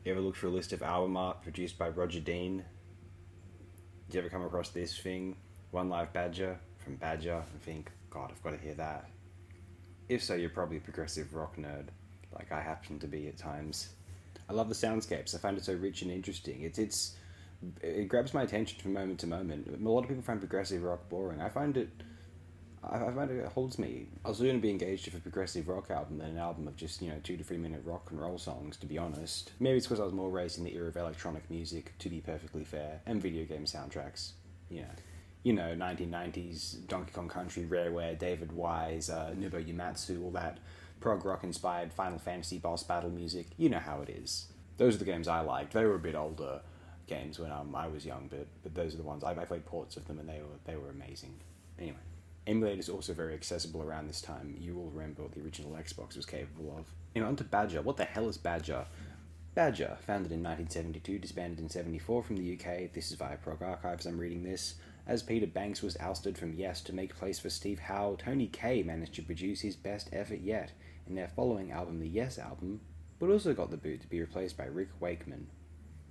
You ever look for a list of album art produced by Roger Dean? Did you ever come across this thing? One Live Badger from Badger and think, God, I've got to hear that. If so, you're probably a progressive rock nerd, like I happen to be at times. I love the soundscapes. I find it so rich and interesting. It grabs my attention from moment to moment. A lot of people find progressive rock boring. I find it holds me. I'll sooner be engaged with a progressive rock album than an album of just, 2 to 3 minute rock and roll songs, to be honest. Maybe it's because I was more raised in the era of electronic music, to be perfectly fair, and video game soundtracks. 1990s Donkey Kong Country, Rareware, David Wise, Nobuo Uematsu, all that prog rock inspired Final Fantasy boss battle music. You know how it is. Those are the games I liked. They were a bit older games when I was young, but those are the ones I played ports of them, and they were amazing. Anyway, emulator is also very accessible around this time. You will remember what the original Xbox was capable of. Onto Badger. What the hell is Badger? Badger, founded in 1972, disbanded in 74 from the UK. This is via Prog Archives, I'm reading this. As Peter Banks was ousted from Yes to make place for Steve Howe, Tony Kaye managed to produce his best effort yet in their following album, the Yes album, but also got the boot to be replaced by Rick Wakeman.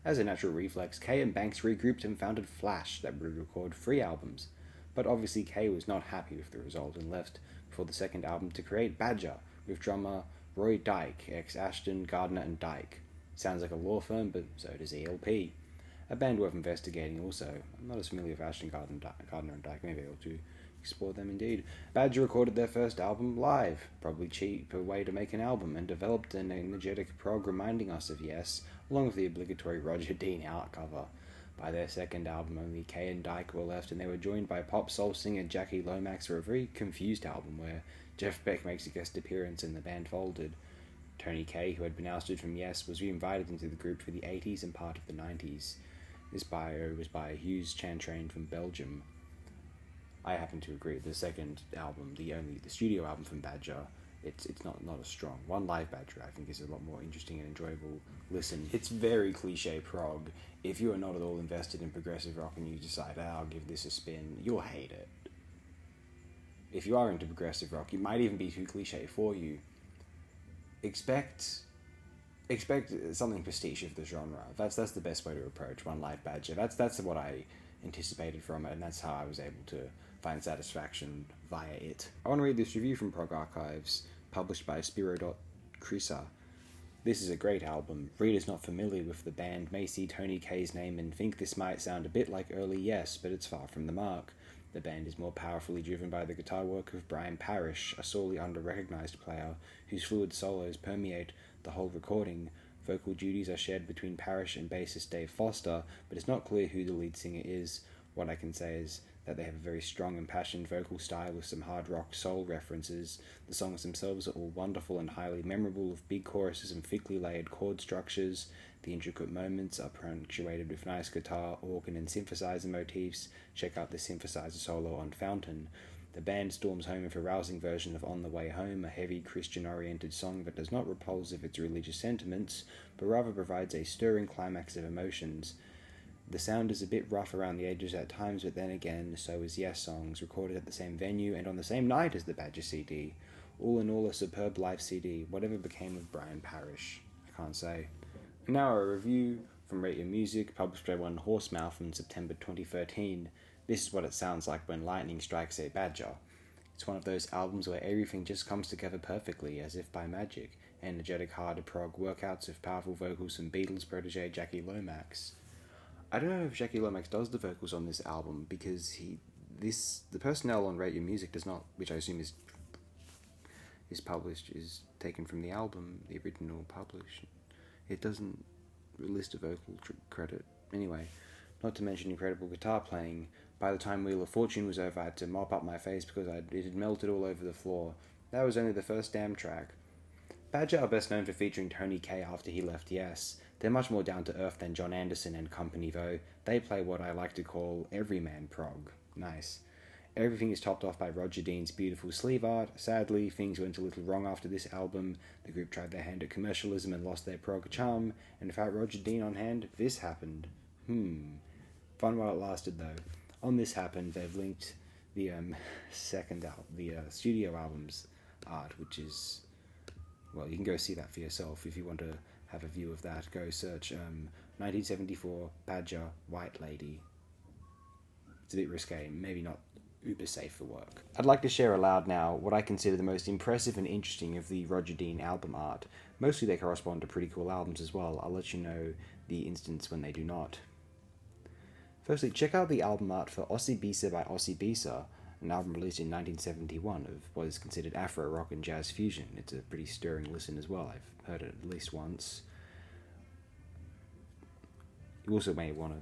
As a natural reflex, Kaye and Banks regrouped and founded Flash that would record 3 albums, but obviously Kaye was not happy with the result and left before the second album to create Badger with drummer Roy Dyke, ex-Ashton, Gardner and Dyke. Sounds like a law firm, but so does ELP. A band worth investigating also. I'm not as familiar with Ashton, Gardner and Dyke. Maybe I ought to explore them indeed. Badger recorded their first album live, probably cheaper way to make an album, and developed an energetic prog reminding us of Yes, along with the obligatory Roger Dean out cover. By their second album, only Kaye and Dyke were left, and they were joined by pop soul singer Jackie Lomax for a very confused album where Jeff Beck makes a guest appearance and the band folded. Tony Kaye, who had been ousted from Yes, was reinvited into the group for the 80s and part of the 90s. This bio was by Hughes Chantrain from Belgium. I happen to agree. The second album, the studio album from Badger, it's not as strong. One Live Badger, I think, is a lot more interesting and enjoyable listen. It's very cliche prog. If you are not at all invested in progressive rock and you decide, I'll give this a spin, you'll hate it. If you are into progressive rock, it might even be too cliche for you. Expect something prestige of the genre. That's the best way to approach One Live Badger. That's what I anticipated from it, and that's how I was able to find satisfaction via it. I want to read this review from Prog Archives, published by Spiro.Krisa. This is a great album. Readers not familiar with the band may see Tony Kaye's name and think this might sound a bit like early Yes, but it's far from the mark. The band is more powerfully driven by the guitar work of Brian Parrish, a sorely under-recognized player whose fluid solos permeate the whole recording. Vocal duties are shared between Parrish and bassist Dave Foster, but it's not clear who the lead singer is. What I can say is that they have a very strong and passionate vocal style with some hard rock soul references. The songs themselves are all wonderful and highly memorable, with big choruses and thickly layered chord structures. The intricate moments are punctuated with nice guitar, organ and synthesizer motifs. Check out the synthesizer solo on Fountain. The band storms home with a rousing version of On the Way Home, a heavy Christian-oriented song that does not repulse of its religious sentiments, but rather provides a stirring climax of emotions. The sound is a bit rough around the edges at times, but then again, so is Yes songs, recorded at the same venue and on the same night as the Badger CD. All in all, a superb live CD. Whatever became of Brian Parrish, I can't say. And now a review from Rate Your Music, published by One Horsemouth in September 2013. This is what it sounds like when lightning strikes a badger. It's one of those albums where everything just comes together perfectly, as if by magic. Energetic, hard prog workouts with powerful vocals from Beatles protege Jackie Lomax. I don't know if Jackie Lomax does the vocals on this album, because the personnel on Rate Your Music does not, which I assume is published, is taken from the album, the original published. It doesn't list a vocal credit. Anyway, not to mention incredible guitar playing. By the time Wheel of Fortune was over, I had to mop up my face because it had melted all over the floor. That was only the first damn track. Badger are best known for featuring Tony Kaye after he left Yes. They're much more down to earth than John Anderson and company, though. They play what I like to call everyman prog. Nice. Everything is topped off by Roger Dean's beautiful sleeve art. Sadly, things went a little wrong after this album. The group tried their hand at commercialism and lost their prog charm, and without Roger Dean on hand, this happened. Fun while it lasted, though. On This Happened, they've linked the studio album's art, which is, well, you can go see that for yourself if you want to have a view of that, go search 1974 Badger White Lady. It's a bit risque, maybe not uber safe for work. I'd like to share aloud now what I consider the most impressive and interesting of the Roger Dean album art. Mostly they correspond to pretty cool albums as well. I'll let you know the instance when they do not. Firstly, check out the album art for Ossie Bisa by Ossie Bisa, an album released in 1971 of what is considered Afro rock and jazz fusion. It's a pretty stirring listen as well. I've heard it at least once. You also may want to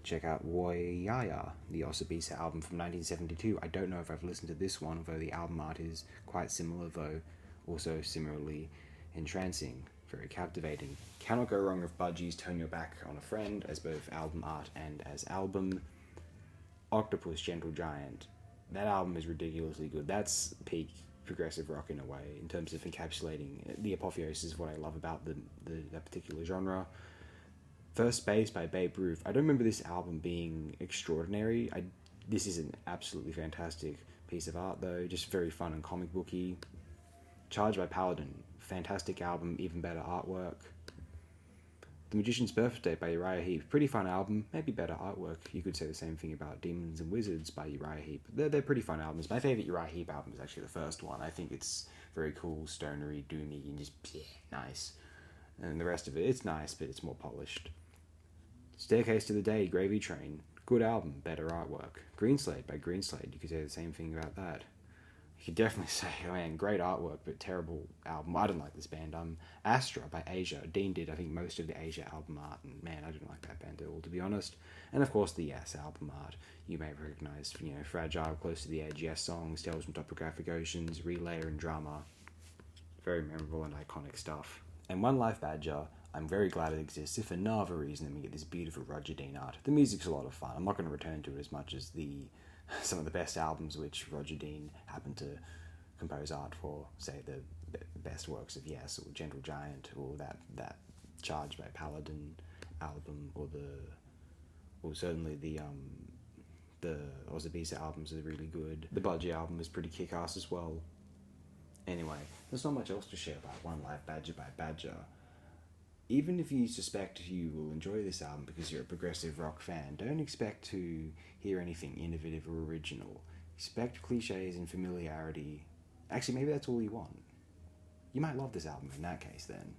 check out Woyaya, the Ossie Bisa album from 1972. I don't know if I've listened to this one, although the album art is quite similar, though also similarly entrancing, very captivating. Cannot go wrong with Budgie's Turn Your Back on a Friend as both album art and as album. Octopus Gentle Giant. That album is ridiculously good. That's peak progressive rock in a way, in terms of encapsulating the apotheosis of what I love about that particular genre. First Base by Babe Ruth. I don't remember this album being extraordinary. This is an absolutely fantastic piece of art, though, just very fun and comic booky. Charged by Paladin. Fantastic album, even better artwork. The Magician's Birthday by Uriah Heep. Pretty fun album, maybe better artwork. You could say the same thing about Demons and Wizards by Uriah Heep. They're pretty fun albums. My favourite Uriah Heep album is actually the first one. I think it's very cool, stonery, doomy, and just nice. And the rest of it, it's nice, but it's more polished. Staircase to the Day, Gravy Train. Good album, better artwork. Greenslade by Greenslade. You could say the same thing about that. You could definitely say, oh man, great artwork, but terrible album. I don't like this band. Astra by Asia. Dean did, I think, most of the Asia album art, and man, I didn't like that band at all, to be honest. And of course, the Yes album art. You may recognize, Fragile, Close to the Edge, Yes songs, Tales from Topographic Oceans, Relayer, and Drama. Very memorable and iconic stuff. And One Life Badger, I'm very glad it exists, if for no other reason than we get this beautiful Roger Dean art. The music's a lot of fun. I'm not going to return to it as much as some of the best albums which Roger Dean happened to compose art for, say the best works of Yes, or Gentle Giant, or that Charged by Paladin album, or certainly the Ossie Bisa albums are really good. The Budgie album is pretty kick-ass as well. Anyway, there's not much else to share about One Life Badger by Badger. Even if you suspect you will enjoy this album because you're a progressive rock fan, don't expect to hear anything innovative or original. Expect cliches and familiarity. Actually, maybe that's all you want. You might love this album in that case then.